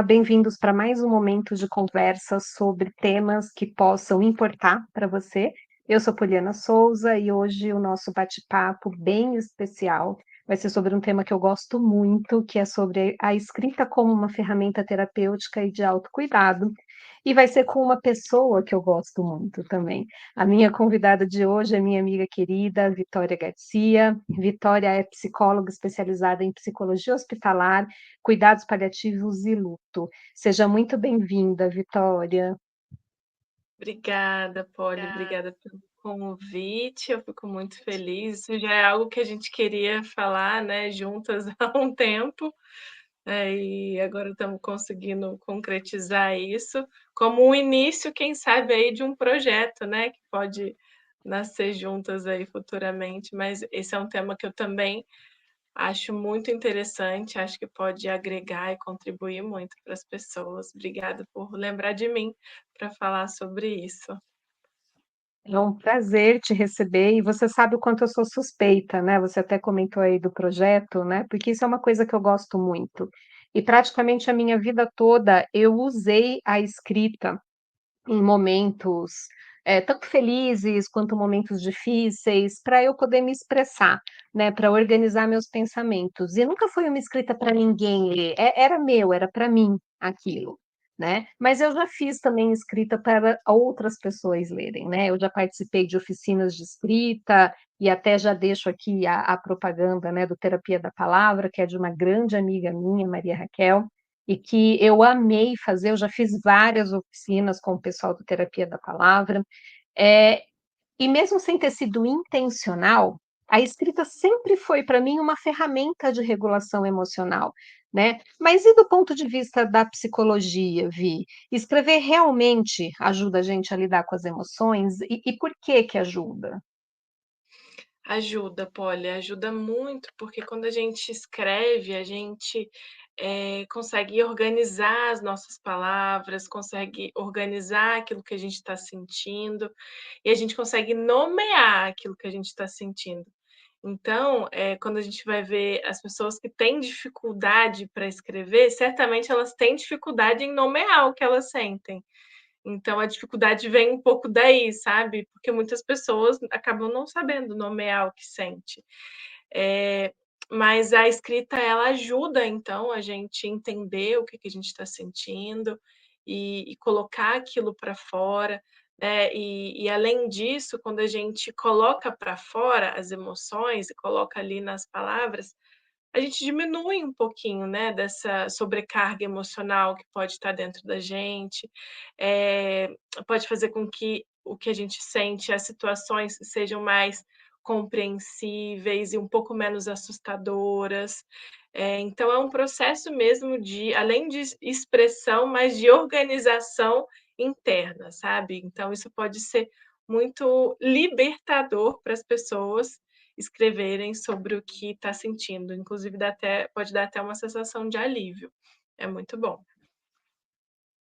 Olá, bem-vindos para mais um momento de conversa sobre temas que possam importar para você. Eu sou Poliana Souza e hoje o nosso bate-papo bem especial vai ser sobre um tema que eu gosto muito, que é sobre a escrita como uma ferramenta terapêutica e de autocuidado. E vai ser com uma pessoa que eu gosto muito também. A minha convidada de hoje é minha amiga querida, Vitória Garcia. Vitória é psicóloga especializada em psicologia hospitalar, cuidados paliativos e luto. Seja muito bem-vinda, Vitória. Obrigada, Polly, obrigada pelo convite. Eu fico muito feliz. Isso já é algo que a gente queria falar, né, juntas há um tempo, e agora estamos conseguindo concretizar isso como um início, quem sabe aí de um projeto, né, que pode nascer juntas aí futuramente, mas esse é um tema que eu também acho muito interessante, acho que pode agregar e contribuir muito para as pessoas. Obrigada por lembrar de mim para falar sobre isso. É um prazer te receber e você sabe o quanto eu sou suspeita, né? Você até comentou aí do projeto, né? Porque isso é uma coisa que eu gosto muito. E praticamente a minha vida toda eu usei a escrita em momentos, tanto felizes quanto momentos difíceis, para eu poder me expressar, né, para organizar meus pensamentos. E nunca foi uma escrita para ninguém ler, era meu, era para mim aquilo, né. Mas eu já fiz também escrita para outras pessoas lerem, né. Eu já participei de oficinas de escrita e até já deixo aqui a propaganda, né, do Terapia da Palavra, que é de uma grande amiga minha, Maria Raquel, e que eu amei fazer, eu já fiz várias oficinas com o pessoal do Terapia da Palavra, eh, e mesmo sem ter sido intencional, a escrita sempre foi para mim uma ferramenta de regulação emocional, né. Mas e do ponto de vista da psicologia, Vi? Escrever realmente ajuda a gente a lidar com as emoções e por que que ajuda? Ajuda, Polly, ajuda muito, porque quando a gente escreve, a gente, consegue organizar as nossas palavras, consegue organizar aquilo que a gente está sentindo, e a gente consegue nomear aquilo que a gente está sentindo. Então, quando a gente vai ver as pessoas que têm dificuldade para escrever, certamente elas têm dificuldade em nomear o que elas sentem. Então a dificuldade vem um pouco daí, sabe, porque muitas pessoas acabam não sabendo nomear o que sente. Eh, mas a escrita ela ajuda então a gente entender o que que a gente está sentindo e colocar aquilo para fora, né, e além disso, quando a gente coloca para fora as emoções e coloca ali nas palavras, a gente diminui um pouquinho, né, dessa sobrecarga emocional que pode estar dentro da gente, eh, pode fazer com que o que a gente sente, as situações sejam mais compreensíveis e um pouco menos assustadoras. Então é um processo mesmo de além de expressão, mas de organização interna, sabe. Então isso pode ser muito libertador para as pessoas escreverem sobre o que está sentindo, inclusive pode dar até uma sensação de alívio. É muito bom.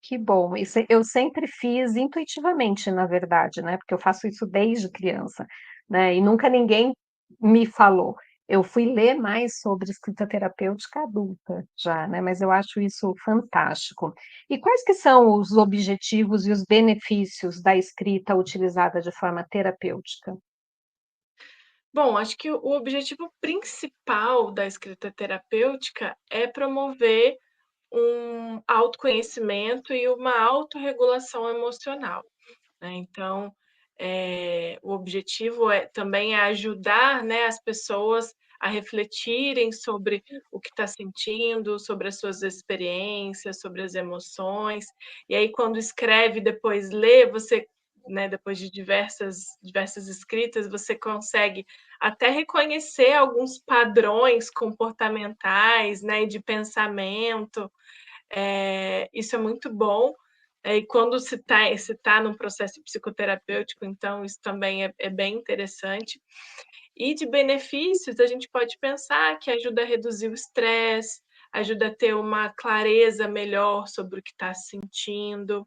Que bom, isso eu sempre fiz intuitivamente, na verdade, né, porque eu faço isso desde criança, né, e nunca ninguém me falou. Eu fui ler mais sobre escrita terapêutica adulta já, né, mas eu acho isso fantástico. E quais que são os objetivos e os benefícios da escrita utilizada de forma terapêutica? Bom, acho que o objetivo principal da escrita terapêutica é promover um autoconhecimento e uma autorregulação emocional, né, então, o objetivo também é ajudar, né, as pessoas a refletirem sobre o que está sentindo, sobre as suas experiências, sobre as emoções, e aí quando escreve depois lê, você, né, depois de diversas escritas, você consegue até reconhecer alguns padrões comportamentais, né, de pensamento, isso é muito bom, e quando se tá num processo psicoterapêutico, então isso também é bem interessante. E de benefícios, a gente pode pensar que ajuda a reduzir o estresse, ajuda a ter uma clareza melhor sobre o que está sentindo,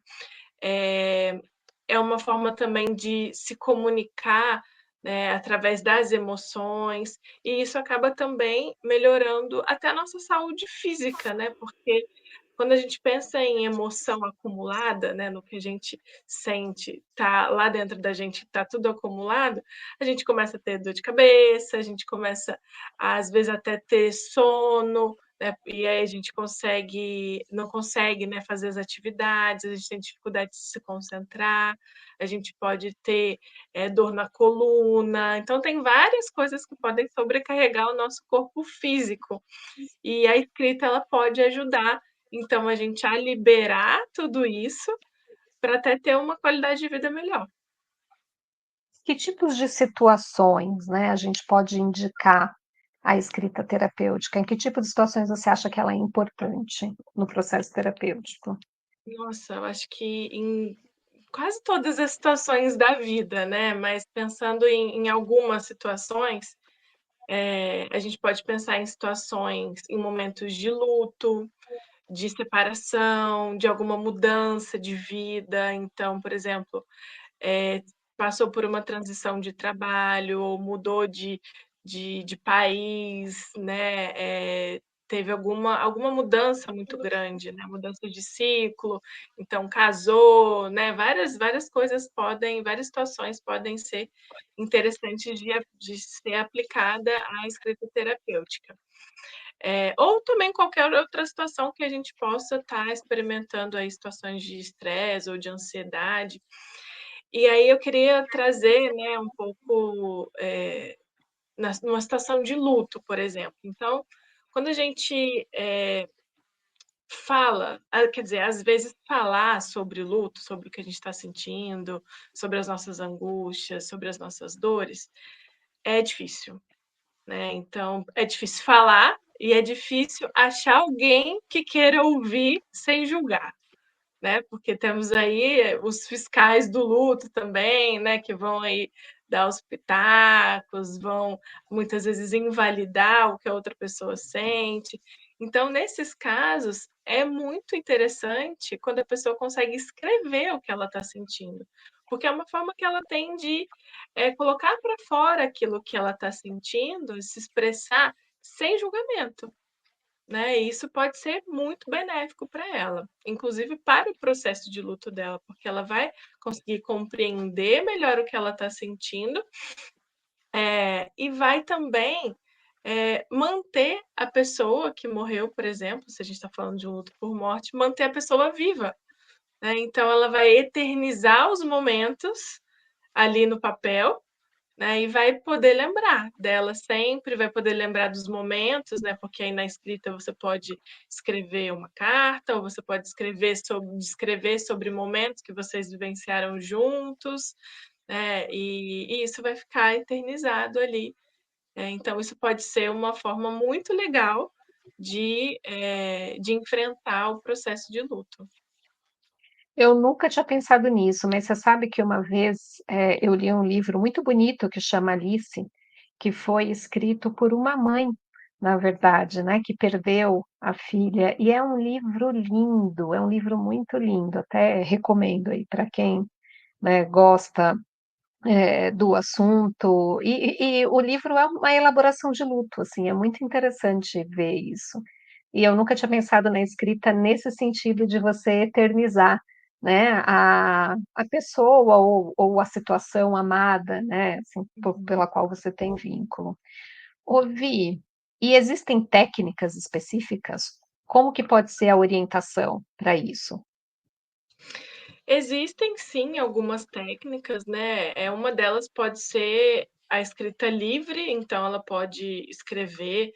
eh, é uma forma também de se comunicar, né, através das emoções, e isso acaba também melhorando até a nossa saúde física, né, porque quando a gente pensa em emoção acumulada, né, no que a gente sente, tá lá dentro da gente, tá tudo acumulado, a gente começa a ter dor de cabeça, a gente começa, às vezes, até ter sono, né, e aí a gente não consegue, né, fazer as atividades, a gente tem dificuldade de se concentrar, a gente pode ter, dor na coluna, então tem várias coisas que podem sobrecarregar o nosso corpo físico. E a escrita ela pode ajudar, então, a gente a liberar tudo isso, para até ter uma qualidade de vida melhor. Que tipos de situações, né, a gente pode indicar a escrita terapêutica? Em que tipo de situações você acha que ela é importante no processo terapêutico? Nossa, eu acho que em quase todas as situações da vida, né, mas pensando em algumas situações, a gente pode pensar em situações em momentos de luto, de separação, de alguma mudança de vida. Então, por exemplo, eh, passou por uma transição de trabalho ou mudou de país, né, teve alguma mudança muito grande, né, mudança de ciclo, então casou, né, várias coisas podem várias situações podem ser interessantes de ser aplicada à escrita terapêutica. Ou também qualquer outra situação que a gente possa estar experimentando aí situações de estresse ou de ansiedade. E aí eu queria trazer, né, um pouco, numa situação de luto, por exemplo. Então, quando a gente, quer dizer, às vezes falar sobre o luto, sobre o que a gente está sentindo, sobre as nossas angústias, sobre as nossas dores, é difícil, né. Então, é difícil falar e é difícil achar alguém que queira ouvir sem julgar. Né, porque temos aí os fiscais do luto também, né, que vão aí dar os pitacos, vão muitas vezes invalidar o que a outra pessoa sente. Então, nesses casos, é muito interessante quando a pessoa consegue escrever o que ela está sentindo, porque é uma forma que ela tem de, colocar para fora aquilo que ela está sentindo, se expressar sem julgamento. Né, e isso pode ser muito benéfico para ela, inclusive para o processo de luto dela, porque ela vai conseguir compreender melhor o que ela está sentindo, e vai também, manter a pessoa que morreu, por exemplo, se a gente está falando de um luto por morte, manter a pessoa viva, né, então ela vai eternizar os momentos ali no papel, né, e vai poder lembrar dela sempre, vai poder lembrar dos momentos, né, porque aí na escrita você pode escrever uma carta ou você pode descrever sobre momentos que vocês vivenciaram juntos, né, e isso vai ficar eternizado ali. Então isso pode ser uma forma muito legal de enfrentar o processo de luto. Eu nunca tinha pensado nisso, mas você sabe que uma vez, eu li um livro muito bonito que chama Alice, que foi escrito por uma mãe, na verdade, né, que perdeu a filha, e é um livro lindo, é um livro muito lindo, até recomendo aí para quem, né, gosta, do assunto. E o livro é uma elaboração de luto, assim, é muito interessante ver isso. E eu nunca tinha pensado na escrita nesse sentido de você eternizar, né, a pessoa ou a situação amada, né, assim, Uhum. pela qual você tem vínculo. Ouvi. E existem técnicas específicas? Como que pode ser a orientação para isso? Existem sim algumas técnicas, né, uma delas pode ser a escrita livre, então ela pode escrever,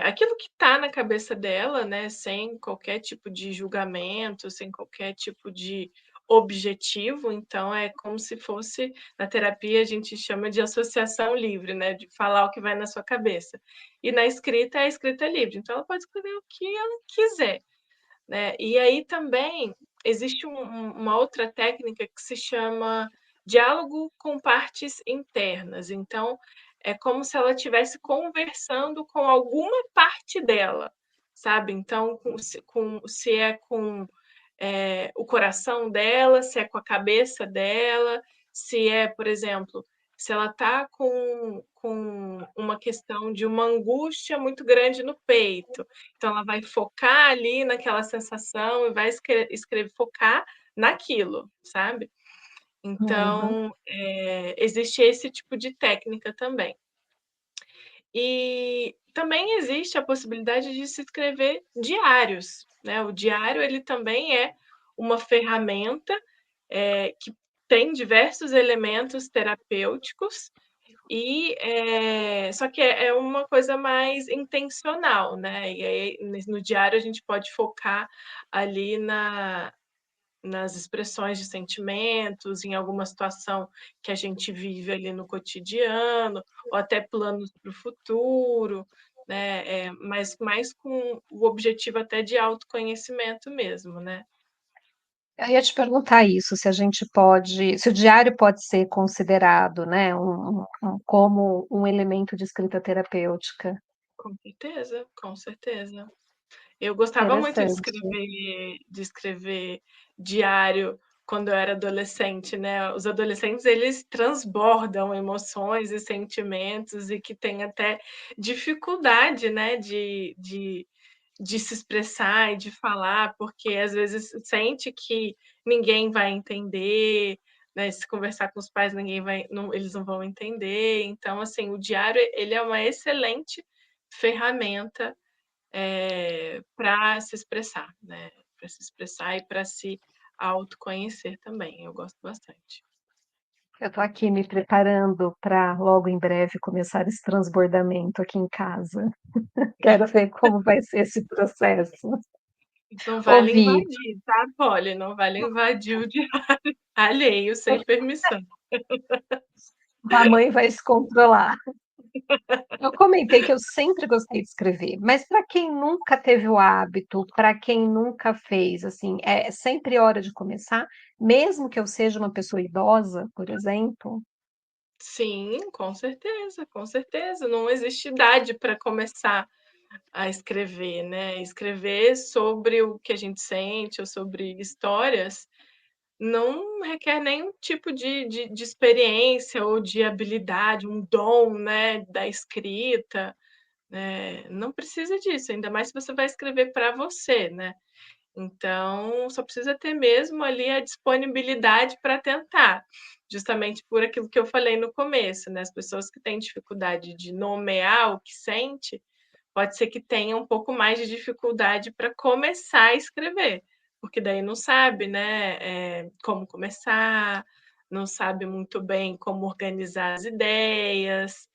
aquilo que está na cabeça dela, né, sem qualquer tipo de julgamento, sem qualquer tipo de objetivo, então é como se fosse na terapia a gente chama de associação livre, né, de falar o que vai na sua cabeça. E na escrita é a escrita livre, então ela pode escrever o que ela quiser. Né. E aí também existe uma outra técnica que se chama diálogo com partes internas, então, é como se ela estivesse conversando com alguma parte dela, sabe, então se é com, o coração dela, se é com a cabeça dela, se é, por exemplo, se ela está com uma questão de uma angústia muito grande no peito, então ela vai focar ali naquela sensação e vai escrever focar naquilo, sabe. Uhum. Então, existe esse tipo de técnica também. E também existe a possibilidade de se escrever diários, né, o diário ele também é uma ferramenta, que tem diversos elementos terapêuticos e, só que é uma coisa mais intencional, né, e aí no diário a gente pode focar ali nas expressões de sentimentos, em alguma situação que a gente vive ali no cotidiano, ou até planos para o futuro, né, mas mais com o objetivo até de autoconhecimento mesmo, né. Eu ia te perguntar isso, se o diário pode ser considerado, né, como um elemento de escrita terapêutica. Com certeza, com certeza. Eu gostava muito Interessante. de escrever diário quando eu era adolescente, né. Os adolescentes, eles transbordam emoções e sentimentos e que têm até dificuldade, né, de se expressar e de falar, porque às vezes sente que ninguém vai entender, né, se conversar com os pais ninguém vai não eles não vão entender. Então, assim, o diário ele é uma excelente ferramenta para se expressar, né, para se expressar e para se autoconhecer também, eu gosto bastante. Eu estou aqui me preparando para logo em breve começar esse transbordamento aqui em casa. Quero ver como vai ser esse processo. Não vale Ouvir. invadir, tá, Polly, não vale invadir o diário alheio sem permissão. A mãe vai se controlar. Eu comentei que eu sempre gostei de escrever, mas para quem nunca teve o hábito, para quem nunca fez, assim, é sempre hora de começar, mesmo que eu seja uma pessoa idosa, por exemplo? Sim, com certeza, não existe idade para começar a escrever, né, escrever sobre o que a gente sente ou sobre histórias, não requer nenhum tipo de experiência ou de habilidade, um dom, né, da escrita, não precisa disso, ainda mais se você vai escrever para você, né. Então, só precisa ter mesmo ali a disponibilidade para tentar, justamente por aquilo que eu falei no começo, né, as pessoas que têm dificuldade de nomear o que sente, pode ser que tenha um pouco mais de dificuldade para começar a escrever, porque daí não sabe, né, como começar, não sabe muito bem como organizar as ideias,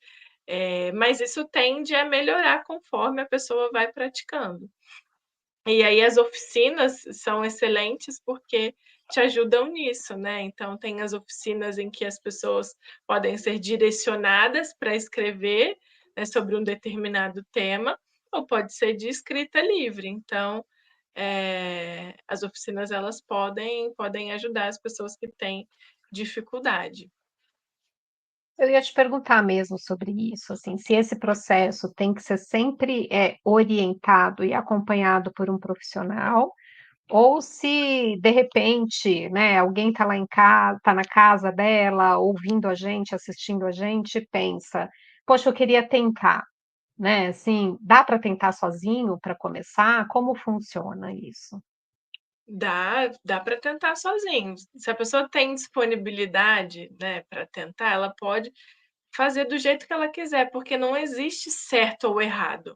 mas isso tende a melhorar conforme a pessoa vai praticando. E aí as oficinas são excelentes, porque te ajudam nisso, né, então tem as oficinas em que as pessoas podem ser direcionadas para escrever, né, sobre um determinado tema, ou pode ser de escrita livre. Então, as oficinas elas podem ajudar as pessoas que têm dificuldade. Eu ia te perguntar mesmo sobre isso, assim, se esse processo tem que ser sempre, orientado e acompanhado por um profissional, ou se de repente, né, alguém está lá em casa, está na casa dela, ouvindo a gente, assistindo a gente e pensa: "Poxa, eu queria tentar", né, assim, dá para tentar sozinho para começar? Como funciona isso? Dá para tentar sozinho. Se a pessoa tem disponibilidade, né, para tentar, ela pode fazer do jeito que ela quiser, porque não existe certo ou errado.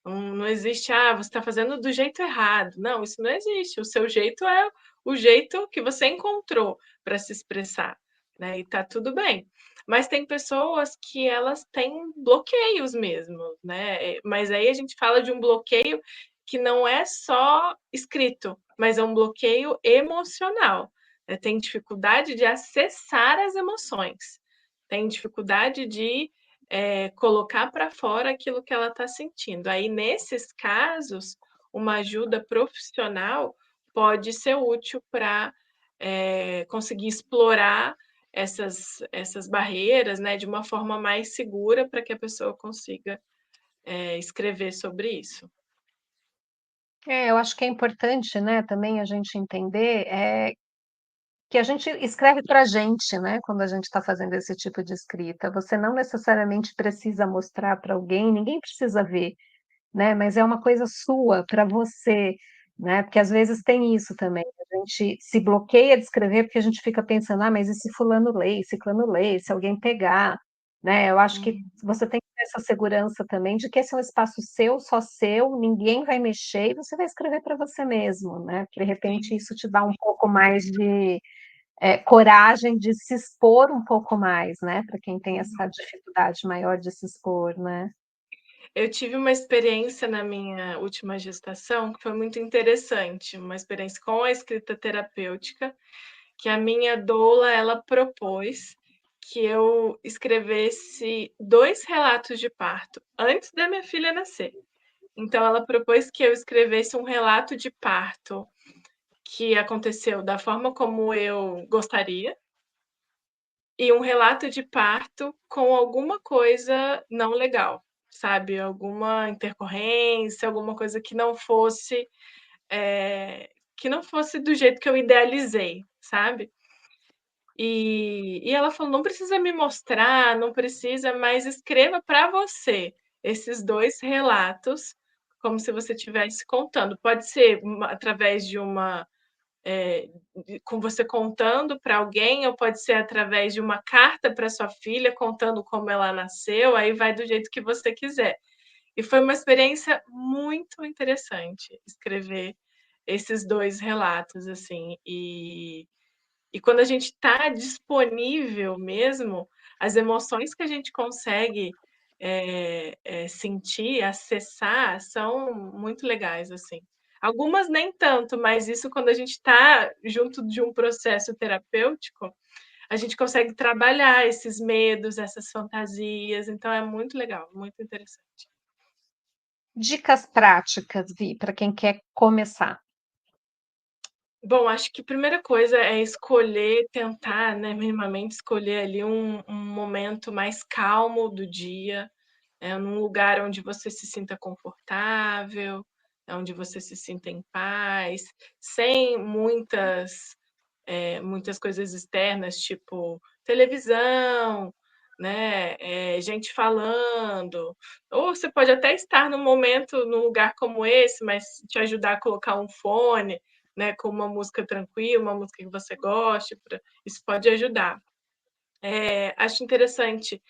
Não existe: "Ah, você está fazendo do jeito errado". Não, isso não existe. O seu jeito é o jeito que você encontrou para se expressar, né, e tá tudo bem. Mas tem pessoas que elas têm bloqueios mesmo, né, mas aí a gente fala de um bloqueio que não é só escrito, mas é um bloqueio emocional, tem dificuldade de acessar as emoções, tem dificuldade de colocar para fora aquilo que ela está sentindo. Aí, nesses casos, uma ajuda profissional pode ser útil para, conseguir explorar essas barreiras, né, de uma forma mais segura para que a pessoa consiga, escrever sobre isso. É, eu acho que é importante, né, também a gente entender, que a gente escreve para a gente, né, quando a gente está fazendo esse tipo de escrita. Você não necessariamente precisa mostrar para alguém, ninguém precisa ver, né, mas é uma coisa sua, para você, né, porque às vezes tem isso também, a gente se bloqueia de escrever, porque a gente fica pensando: "Ah, mas e se fulano lê, e ciclano lê, se alguém pegar?", né, eu acho que Uhum. você tem que ter essa segurança também de que esse é um espaço seu, só seu, ninguém vai mexer e você vai escrever para você mesmo, né, que de repente Sim. isso te dá um pouco mais de, coragem de se expor um pouco mais, né, para quem tem essa dificuldade maior de se expor, né. Eu tive uma experiência na minha última gestação que foi muito interessante, uma experiência com a escrita terapêutica, que a minha doula, ela propôs que eu escrevesse 2 relatos de parto antes da minha filha nascer. Então ela propôs que eu escrevesse um relato de parto que aconteceu da forma como eu gostaria, e um relato de parto com alguma coisa não legal, sabe, alguma intercorrência, alguma coisa que não fosse do jeito que eu idealizei, sabe. E ela falou: "Não precisa me mostrar, não precisa, mas escreva para você esses 2 relatos, como se você estivesse contando. Pode ser através de uma com você contando para alguém, ou pode ser através de uma carta para sua filha contando como ela nasceu, aí vai do jeito que você quiser". E foi uma experiência muito interessante escrever esses 2 relatos, assim, e quando a gente está disponível mesmo, as emoções que a gente consegue, sentir, acessar, são muito legais, assim. Algumas nem tanto, mas isso quando a gente está junto de um processo terapêutico, a gente consegue trabalhar esses medos, essas fantasias, então é muito legal, muito interessante. Dicas práticas, Vi, para quem quer começar. Bom, acho que a primeira coisa é escolher, tentar, né, minimamente escolher ali um momento mais calmo do dia, num lugar onde você se sinta confortável, onde você se sinta em paz, sem muitas coisas externas, tipo televisão, né, gente falando, ou você pode até estar num momento, num lugar como esse, mas te ajudar a colocar um fone, né, com uma música tranquila, uma música que você goste, isso pode ajudar. Acho interessante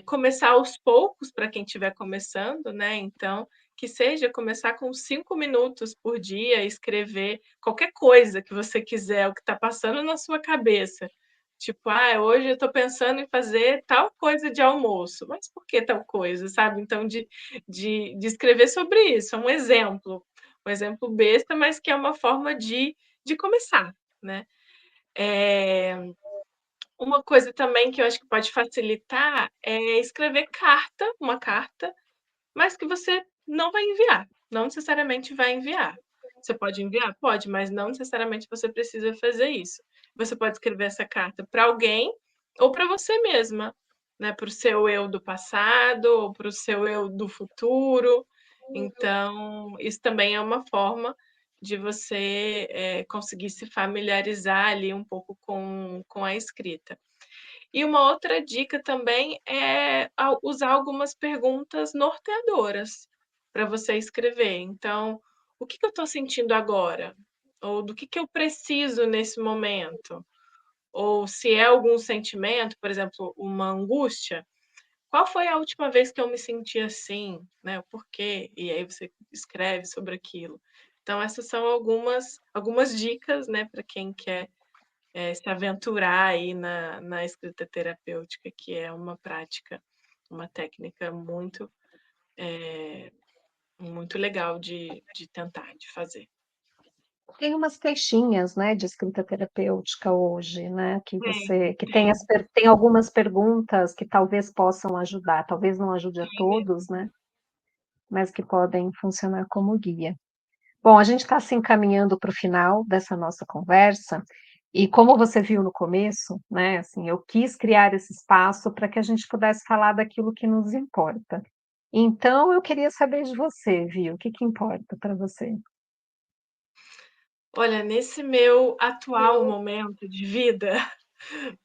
começar aos poucos para quem estiver começando, né, então, que seja começar com 5 minutos por dia, escrever qualquer coisa que você quiser, o que está passando na sua cabeça. Tipo: "Ah, hoje eu estou pensando em fazer tal coisa de almoço", mas por que tal coisa, sabe? Então de escrever sobre isso, é um exemplo besta, mas que é uma forma de começar, né. Eh uma coisa também que eu acho que pode facilitar é escrever uma carta, mas que você não vai enviar, não necessariamente vai enviar. Você pode enviar? Pode, mas não necessariamente você precisa fazer isso. Você pode escrever essa carta para alguém ou para você mesma, né, para o seu eu do passado ou para o seu eu do futuro. Então, isso também é uma forma de você, conseguir se familiarizar ali um pouco com a escrita. E uma outra dica também é usar algumas perguntas norteadoras para você escrever. Então, o que que eu estou sentindo agora? Ou do que eu preciso nesse momento? Ou se é algum sentimento, por exemplo, uma angústia, qual foi a última vez que eu me senti assim, né? O porquê? E aí você escreve sobre aquilo. Então, essas são algumas dicas, né, para quem quer se aventurar aí na escrita terapêutica, que é uma prática, uma técnica muito legal de tentar, de fazer. Tem umas caixinhas, né, de escrita terapêutica hoje, né, que Tem, você que tem. tem algumas perguntas que talvez possam ajudar, talvez não ajude a todos, né, mas que podem funcionar como guia. Bom, a gente está se encaminhando para o final dessa nossa conversa, e como você viu no começo, né, assim, eu quis criar esse espaço para que a gente pudesse falar daquilo que nos importa. Então eu queria saber de você, Vi, o que que importa para você? Olha, nesse meu atual momento de vida,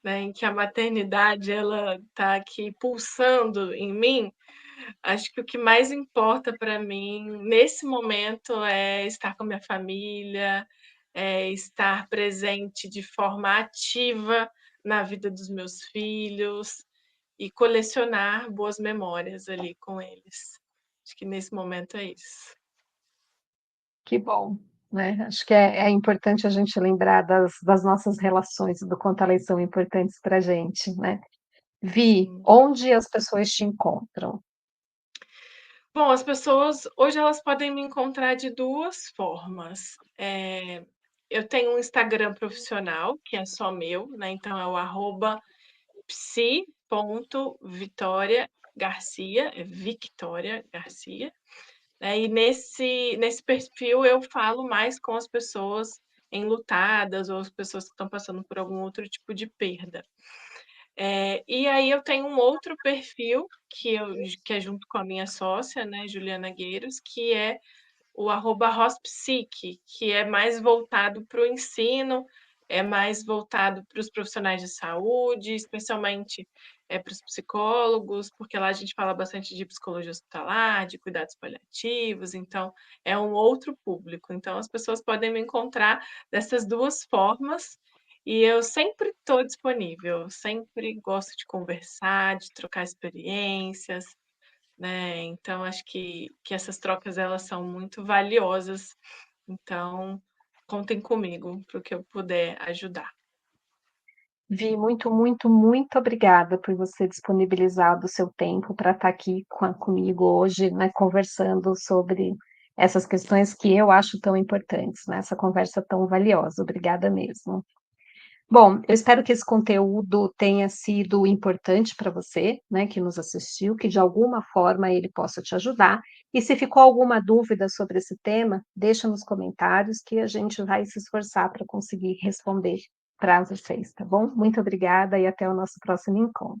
né, em que a maternidade ela está aqui pulsando em mim, acho que o que mais importa para mim nesse momento é estar com a minha família, é estar presente de forma ativa na vida dos meus filhos e colecionar boas memórias ali com eles. Acho que nesse momento é isso. Que bom, né, acho que é importante a gente lembrar das nossas relações, do quanto elas são importantes pra gente, né. Vi, Sim. onde as pessoas te encontram? Bom, as pessoas hoje elas podem me encontrar de 2 formas. Eu tenho um Instagram profissional, que é só meu, né, então é o psi.vitoriagarcia, é Victoria Garcia, né, e nesse perfil eu falo mais com as pessoas enlutadas ou as pessoas que estão passando por algum outro tipo de perda. E aí eu tenho um outro perfil que é junto com a minha sócia, né, Juliana Gueiros, que é o @hospsique, que é mais voltado para o ensino, é mais voltado para os profissionais de saúde, especialmente, para os psicólogos, porque lá a gente fala bastante de psicologia hospitalar, de cuidados paliativos, então é um outro público. Então as pessoas podem me encontrar dessas 2 formas, e eu sempre estou disponível, sempre gosto de conversar, de trocar experiências, né, então acho que essas trocas elas são muito valiosas, então contem comigo para o que eu puder ajudar. Vi, muito, muito, muito obrigada por você disponibilizar do seu tempo para estar aqui comigo hoje, né, conversando sobre essas questões que eu acho tão importantes, né, essa conversa tão valiosa. Obrigada mesmo. Bom, eu espero que esse conteúdo tenha sido importante para você, né, que nos assistiu, que de alguma forma ele possa te ajudar. E se ficou alguma dúvida sobre esse tema, deixa nos comentários que a gente vai se esforçar para conseguir responder para vocês, tá bom? Muito obrigada e até o nosso próximo encontro.